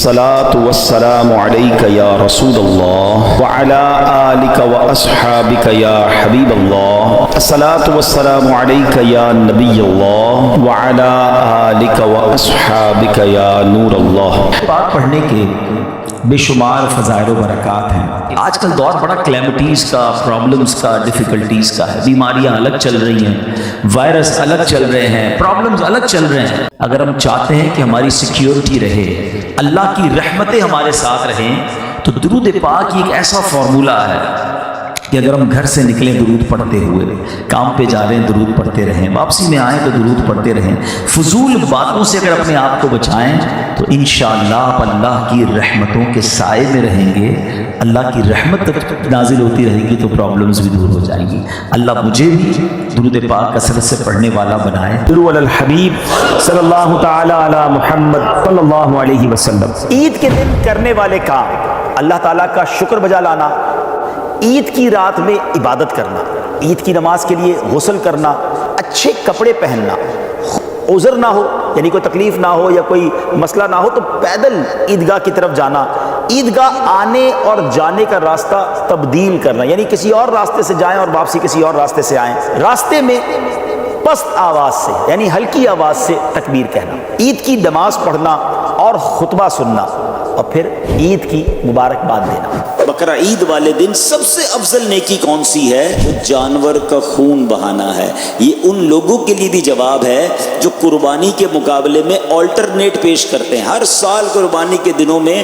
الصلاة والسلام عليك يا رسول الله وعلى آلك وأصحابك يا حبيب الله. الصلاة والسلام عليك يا نبي الله وعلى آلك وأصحابك يا نور الله. پاک پڑھنے کے بے شمار فضائل و برکات ہیں. آج کل دور بڑا کلیمٹیز کا، پرابلمز کا، ڈیفیکلٹیز کا ہے. بیماریاں الگ چل رہی ہیں، وائرس الگ چل رہے ہیں، پرابلمز الگ چل رہے ہیں. اگر ہم چاہتے ہیں کہ ہماری سیکیورٹی رہے، اللہ کی رحمتیں ہمارے ساتھ رہیں، تو درود پاک ایک ایسا فارمولہ ہے کہ اگر ہم گھر سے نکلیں درود پڑھتے ہوئے، کام پہ جا رہے ہیں درود پڑھتے رہیں، واپسی میں آئیں تو درود پڑھتے رہیں، فضول باتوں سے اگر اپنے آپ کو بچائیں تو انشاءاللہ آپ اللہ کی رحمتوں کے سائے میں رہیں گے. اللہ کی رحمت نازل ہوتی رہے گی تو پرابلمز بھی دور ہو جائیں گی. اللہ مجھے بھی درود پاک کثرت سے پڑھنے والا بنائے. صلو علی الحبیب صلی اللہ تعالی علی محمد صلی اللہ علیہ وسلم. عید کے دن کرنے والے کام: اللہ تعالیٰ کا شکر بجا لانا، عید کی رات میں عبادت کرنا، عید کی نماز کے لیے غسل کرنا، اچھے کپڑے پہننا، عذر نہ ہو یعنی کوئی تکلیف نہ ہو یا کوئی مسئلہ نہ ہو تو پیدل عیدگاہ کی طرف جانا، عیدگاہ آنے اور جانے کا راستہ تبدیل کرنا یعنی کسی اور راستے سے جائیں اور واپسی کسی اور راستے سے آئیں. راستے میں پست آواز سے یعنی ہلکی آواز سے تکبیر کہنا، عید کی نماز پڑھنا اور خطبہ سننا، اور پھر عید کی مبارکباد دینا. بقرہ عید والے دن سب سے افضل نیکی کون سی ہے؟ وہ جانور کا خون بہانا ہے. یہ ان لوگوں کے لیے بھی جواب ہے جو قربانی کے مقابلے میں آلٹرنیٹ پیش کرتے ہیں. ہر سال قربانی کے دنوں میں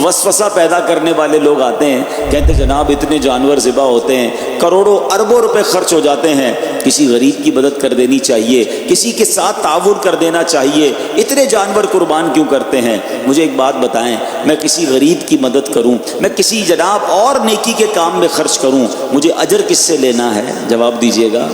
وسوسہ پیدا کرنے والے لوگ آتے ہیں، کہتے ہیں جناب اتنے جانور ذبح ہوتے ہیں، کروڑوں اربوں روپے خرچ ہو جاتے ہیں، کسی غریب کی مدد کر دینی چاہیے، کسی کے ساتھ تعاون کر دینا چاہیے، اتنے جانور قربان کیوں کرتے ہیں؟ مجھے ایک بات بتائیں، میں کسی غریب کی مدد کروں، میں کسی جناب اور نیکی کے کام میں خرچ کروں، مجھے اجر کس سے لینا ہے؟ جواب دیجئے گا،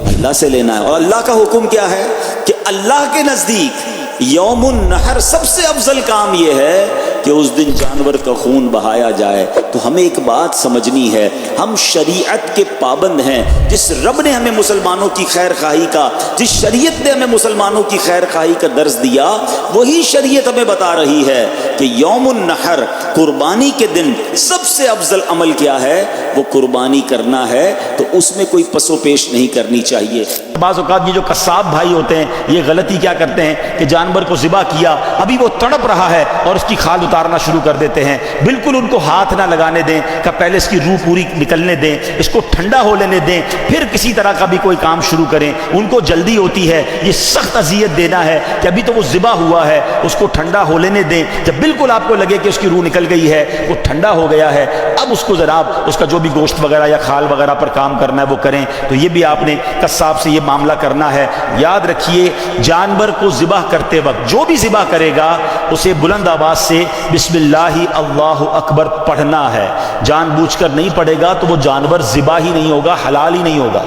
اللہ سے لینا ہے. اور اللہ کا حکم کیا ہے کہ اللہ کے نزدیک یوم النحر سب سے افضل کام یہ ہے کہ اس دن جانور کا خون بہایا جائے. تو ہمیں ایک بات سمجھنی ہے، ہم شریعت کے پابند ہیں. جس رب نے ہمیں مسلمانوں کی خیر خواہی کا، جس شریعت نے ہمیں مسلمانوں کی خیر خواہی کا درس دیا، وہی شریعت ہمیں بتا رہی ہے کہ یوم النحر قربانی کے دن سب سے افضل عمل کیا ہے؟ وہ قربانی کرنا ہے. تو اس میں کوئی پس و پیش نہیں کرنی چاہیے. بعض اوقات یہ جو قصاب بھائی ہوتے ہیں یہ غلطی کیا کرتے ہیں کہ جانور کو ذبح کیا، ابھی وہ تڑپ رہا ہے اور اس کی کھال اتارنا شروع کر دیتے ہیں. بالکل ان کو ہاتھ نہ لگانے دیں کہ پہلے اس کی روح پوری نکلنے دیں، اس کو ٹھنڈا ہو لینے دیں، پھر کسی طرح کا بھی کوئی کام شروع کریں. ان کو جلدی ہوتی ہے، یہ سخت اذیت دینا ہے کہ ابھی تو وہ ذبح ہوا ہے، اس کو ٹھنڈا ہو لینے دیں. جب بالکل آپ کو لگے کہ اس کی روح نکل گئی ہے، وہ ٹھنڈا ہو گیا ہے، اب اس کو جناب اس کا جو بھی گوشت وغیرہ یا کھال وغیرہ پر کام کرنا ہے وہ کریں. تو یہ بھی آپ نے قصاب سے یہ معاملہ کرنا ہے. یاد رکھیے جانور کو ذبح کرتے وقت جو بھی ذبح کرے گا اسے بلند آواز سے بسم اللہ اللہ اکبر پڑھنا ہے. جان بوجھ کر نہیں پڑھے گا تو وہ جانور ذبح ہی نہیں ہوگا، حلال ہی نہیں ہوگا.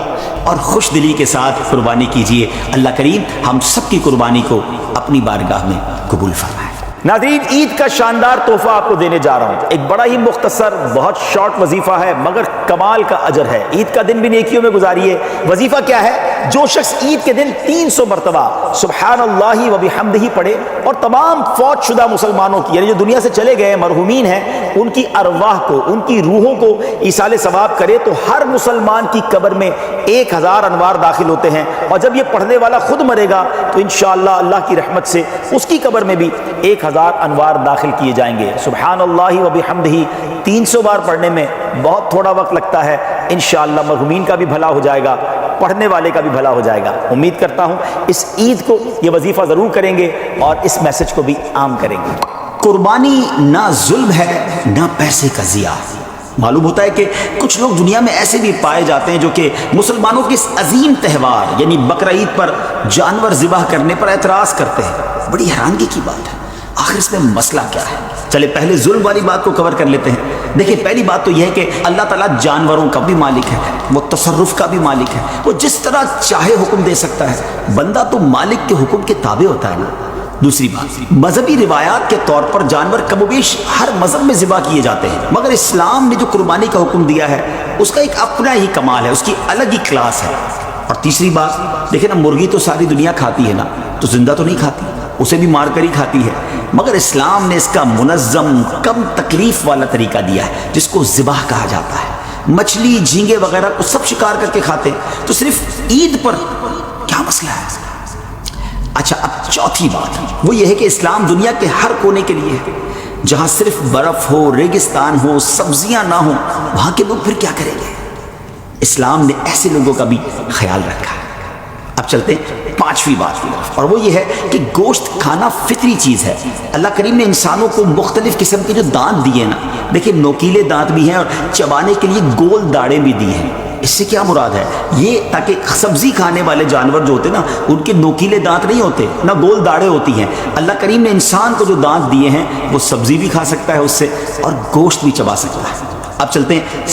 اور خوش دلی کے ساتھ قربانی کیجیے. اللہ کریم ہم سب کی قربانی کو اپنی بارگاہ میں قبول فرمائے. ناظرین، عید کا شاندار تحفہ آپ کو دینے جا رہا ہوں. ایک بڑا ہی مختصر بہت شارٹ وظیفہ ہے مگر کمال کا اجر ہے. عید کا دن بھی نیکیوں میں گزاریے. وظیفہ کیا ہے؟ جو شخص عید کے دن 300 مرتبہ سبحان اللہ و بحمدہ پڑھے اور تمام فوت شدہ مسلمانوں کی یعنی جو دنیا سے چلے گئے مرحومین ہیں ان کی ارواح کو، ان کی روحوں کو ایصال ثواب کرے تو ہر مسلمان کی قبر میں 1000 انوار داخل ہوتے ہیں. اور جب یہ پڑھنے والا خود مرے گا تو انشاءاللہ اللہ کی رحمت سے اس کی قبر میں بھی 1000 انوار داخل کیے جائیں گے. سبحان اللہ و بحمدہ 300 بار پڑھنے میں بہت تھوڑا وقت لگتا ہے. انشاءاللہ مرحومین کا بھی بھلا ہو جائے گا، پڑھنے والے کا بھی بھلا ہو جائے گا. امید کرتا ہوں اس عید کو یہ وظیفہ ضرور کریں گے اور اس میسج کو بھی عام کریں گے. قربانی نہ ظلم ہے نہ پیسے کا ضیاع. معلوم ہوتا ہے کہ کچھ لوگ دنیا میں ایسے بھی پائے جاتے ہیں جو کہ مسلمانوں کے اس عظیم تہوار یعنی بقرہ عید پر جانور ذبح کرنے پر اعتراض کرتے ہیں. بڑی حیرانگی کی بات ہے، آخر اس میں مسئلہ کیا ہے؟ چلے پہلے ظلم والی بات کو کور کر لیتے ہیں. دیکھیں پہلی بات تو یہ ہے کہ اللہ تعالیٰ جانوروں کا بھی مالک ہے، وہ تصرف کا بھی مالک ہے، وہ جس طرح چاہے حکم دے سکتا ہے. بندہ تو مالک کے حکم کے تابع ہوتا ہے نا. دوسری بات، مذہبی روایات کے طور پر جانور کم و بیش ہر مذہب میں ذبح کیے جاتے ہیں، مگر اسلام نے جو قربانی کا حکم دیا ہے اس کا ایک اپنا ہی کمال ہے، اس کی الگ ہی کلاس ہے. اور تیسری بات دیکھیں نا، مرغی تو ساری دنیا کھاتی ہے نا، تو زندہ تو نہیں کھاتی، اسے بھی مار کر ہی کھاتی ہے، مگر اسلام نے اس کا منظم کم تکلیف والا طریقہ دیا ہے جس کو ذبح کہا جاتا ہے۔ مچھلی، جھینگے وغیرہ کو سب شکار کر کے کھاتے ہیں، تو صرف عید پر کیا مسئلہ ہے؟ اچھا، اب چوتھی بات وہ یہ ہے کہ اسلام دنیا کے ہر کونے کے لیے ہے۔ جہاں صرف برف ہو، ریگستان ہو، سبزیاں نہ ہوں، وہاں کے لوگ پھر کیا کریں گے؟ اسلام نے ایسے لوگوں کا بھی خیال رکھا ہے۔ اب چلتے ہیں پانچویں بات کی طرف، اور وہ یہ ہے کہ گوشت کھانا فطری چیز ہے۔ اللہ کریم نے انسانوں کو مختلف قسم کے جو دانت دیے نا، دیکھیں نوکیلے دانت بھی ہیں اور چبانے کے لیے گول داڑیں بھی دی ہیں۔ اس سے کیا مراد ہے؟ یہ تاکہ سبزی کھانے والے جانور جو ہوتے ہیں نا، ان کے نوکیلے دانت نہیں ہوتے، نہ گول داڑیں ہوتی ہیں۔ اللہ کریم نے انسان کو جو دانت دیے ہیں وہ سبزی بھی کھا سکتا ہے اس سے، اور گوشت بھی چبا سکتا ہے۔ اب چلتے ہیں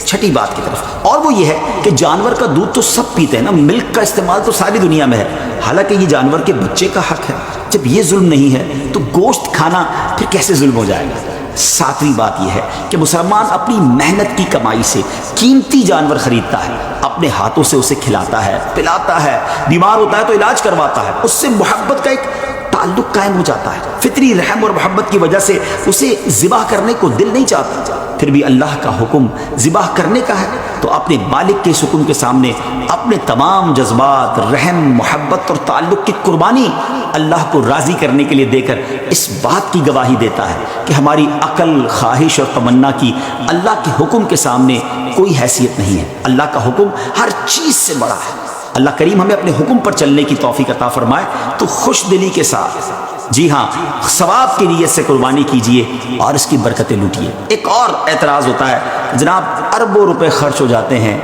چھٹی بات کی طرف، اور وہ یہ ہے کہ جانور کا دودھ تو سب پیتے ہیں نا، ملک کا استعمال تو ساری دنیا میں ہے، حالانکہ یہ جانور کے بچے کا حق ہے۔ جب یہ ظلم نہیں ہے تو گوشت کھانا پھر کیسے ظلم ہو جائے گا؟ ساتویں بات یہ ہے کہ مسلمان اپنی محنت کی کمائی سے قیمتی جانور خریدتا ہے، اپنے ہاتھوں سے اسے کھلاتا ہے، پلاتا ہے، بیمار ہوتا ہے تو علاج کرواتا ہے، اس سے محبت کا ایک تعلق قائم ہو جاتا ہے۔ فطری رحم اور محبت کی وجہ سے اسے ذبح کرنے کو دل نہیں چاہتا، پھر بھی اللہ کا حکم ذبح کرنے کا ہے تو اپنے مالک کے حکم کے سامنے اپنے تمام جذبات، رحم، محبت اور تعلق کی قربانی اللہ کو راضی کرنے کے لیے دے کر اس بات کی گواہی دیتا ہے کہ ہماری عقل، خواہش اور تمنا کی اللہ کے حکم کے سامنے کوئی حیثیت نہیں ہے۔ اللہ کا حکم ہر چیز سے بڑا ہے۔ اللہ کریم ہمیں اپنے حکم پر چلنے کی توفیق عطا فرمائے تو خوش دلی کے ساتھ، جی ہاں، ثواب کی نیت سے قربانی کیجئے اور اس کی برکتیں لوٹیے۔ ایک اور اعتراض ہوتا ہے، جناب اربوں روپے خرچ ہو جاتے ہیں،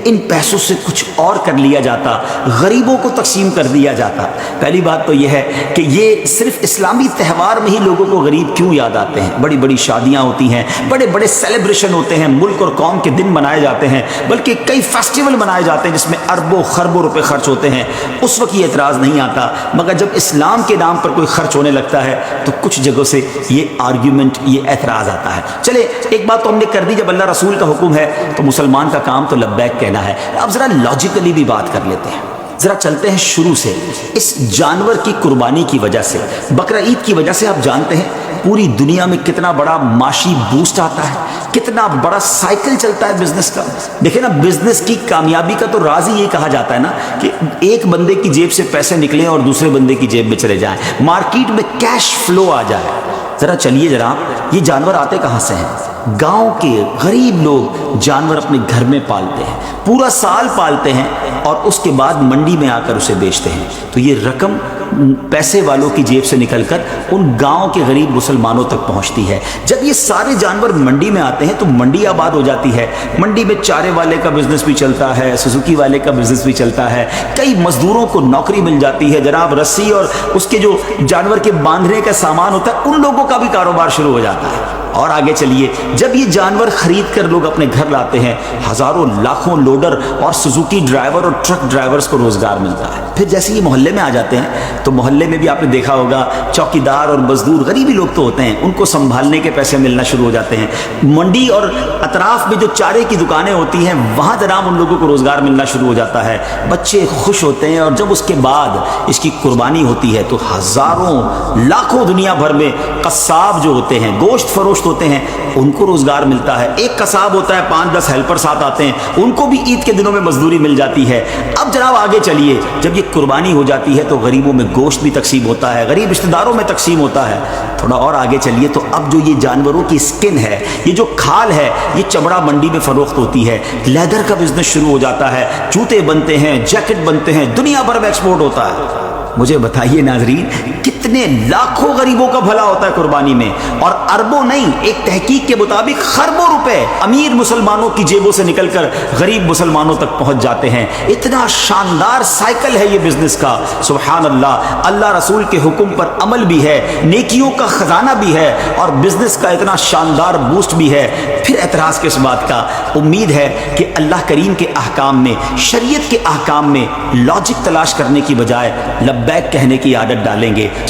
ان پیسوں سے کچھ اور کر لیا جاتا، غریبوں کو تقسیم کر دیا جاتا۔ پہلی بات تو یہ ہے کہ یہ صرف اسلامی تہوار میں ہی لوگوں کو غریب کیوں یاد آتے ہیں؟ بڑی بڑی شادیاں ہوتی ہیں، بڑے بڑے سیلیبریشن ہوتے ہیں، ملک اور قوم کے دن منائے جاتے ہیں، بلکہ کئی فیسٹیول منائے جاتے ہیں جس میں اربوں خربوں روپے خرچ ہوتے ہیں، اس وقت یہ اعتراض نہیں آتا، مگر جب اسلام کے نام پر کوئی خرچ ہونے لگتا ہے تو کچھ جگہوں سے یہ آرگیومنٹ، یہ اعتراض آتا ہے۔ چلے ایک بات تو ہم نے کر دی، جب اللہ رسول کا حکم ہے تو مسلمان کا کام تو لبیک کہنا ہے۔ اب ذرا لاجیکلی بھی بات کر لیتے ہیں، ذرا چلتے ہیں شروع سے۔ اس جانور کی قربانی کی وجہ سے، بقرہ عید کی وجہ سے آپ جانتے ہیں پوری دنیا میں کتنا بڑا معاشی بوسٹ آتا ہے، کتنا بڑا سائیکل چلتا ہے بزنس کا۔ دیکھیں نا، بزنس کی کامیابی کا تو راز ہی یہ کہا جاتا ہے نا کہ ایک بندے کی جیب سے پیسے نکلیں اور دوسرے بندے کی جیب میں چلے جائیں، مارکیٹ میں کیش فلو آ جائے۔ ذرا چلیے جناب، یہ جانور آتے کہاں سے ہیں؟ گاؤں کے غریب لوگ جانور اپنے گھر میں پالتے ہیں، پورا سال پالتے ہیں اور اس کے بعد منڈی میں آ کر اسے بیچتے ہیں، تو یہ رقم پیسے والوں کی جیب سے نکل کر ان گاؤں کے غریب مسلمانوں تک پہنچتی ہے۔ جب یہ سارے جانور منڈی میں آتے ہیں تو منڈی آباد ہو جاتی ہے، منڈی میں چارے والے کا بزنس بھی چلتا ہے، سوزوکی والے کا بزنس بھی چلتا ہے، کئی مزدوروں کو نوکری مل جاتی ہے، جناب رسی اور اس کے جو جانور کے باندھنے کا سامان ہوتا ہے ان لوگوں کا بھی کاروبار شروع ہو جاتا ہے۔ اور آگے چلیے، جب یہ جانور خرید کر لوگ اپنے گھر لاتے ہیں، ہزاروں لاکھوں لوڈر اور سوزوکی ڈرائیور اور ٹرک ڈرائیورز کو روزگار ملتا ہے۔ پھر جیسے یہ محلے میں آ جاتے ہیں تو محلے میں بھی آپ نے دیکھا ہوگا چوکیدار اور مزدور، غریبی لوگ تو ہوتے ہیں، ان کو سنبھالنے کے پیسے ملنا شروع ہو جاتے ہیں۔ منڈی اور اطراف میں جو چارے کی دکانیں ہوتی ہیں وہاں جناب ان لوگوں کو روزگار ملنا شروع ہو جاتا ہے، بچے خوش ہوتے ہیں، اور جب اس کے بعد اس کی قربانی ہوتی ہے تو ہزاروں لاکھوں دنیا بھر میں قصاب جو ہوتے ہیں، گوشت فروشت ہوتے ہیں، ان کو روزگار ملتا ہے۔ ایک قصاب ہوتا ہے، 5-10 ہیلپر ساتھ آتے ہیں، ان کو بھی عید کے دنوں میں مزدوری مل جاتی ہے۔ اب جناب آگے چلیے، جب یہ قربانی ہو جاتی ہے تو غریبوں میں گوشت بھی تقسیم ہوتا ہے، غریب رشتہ داروں میں تقسیم ہوتا ہے۔ تھوڑا اور آگے چلیے تو اب جو یہ جانوروں کی سکن ہے، یہ جو کھال ہے، یہ چمڑا منڈی میں فروخت ہوتی ہے، لیدر کا بزنس شروع ہو جاتا ہے، جوتے بنتے ہیں، جیکٹ بنتے ہیں، دنیا بھر میں ایکسپورٹ ہوتا ہے۔ مجھے بتائیے ناظرین، کتنے لاکھوں غریبوں کا بھلا ہوتا ہے قربانی میں، اور اربوں نہیں، ایک تحقیق کے مطابق خربوں روپے امیر مسلمانوں کی جیبوں سے نکل کر غریب مسلمانوں تک پہنچ جاتے ہیں۔ اتنا شاندار سائیکل ہے یہ بزنس کا، سبحان اللہ۔ اللہ رسول کے حکم پر عمل بھی ہے، نیکیوں کا خزانہ بھی ہے، اور بزنس کا اتنا شاندار بوسٹ بھی ہے۔ پھر اعتراض کس بات کا؟ امید ہے کہ اللہ کریم کے احکام میں، شریعت کے احکام میں لاجک تلاش کرنے کی بجائے لبیک کہنے کی عادت ڈالیں گے۔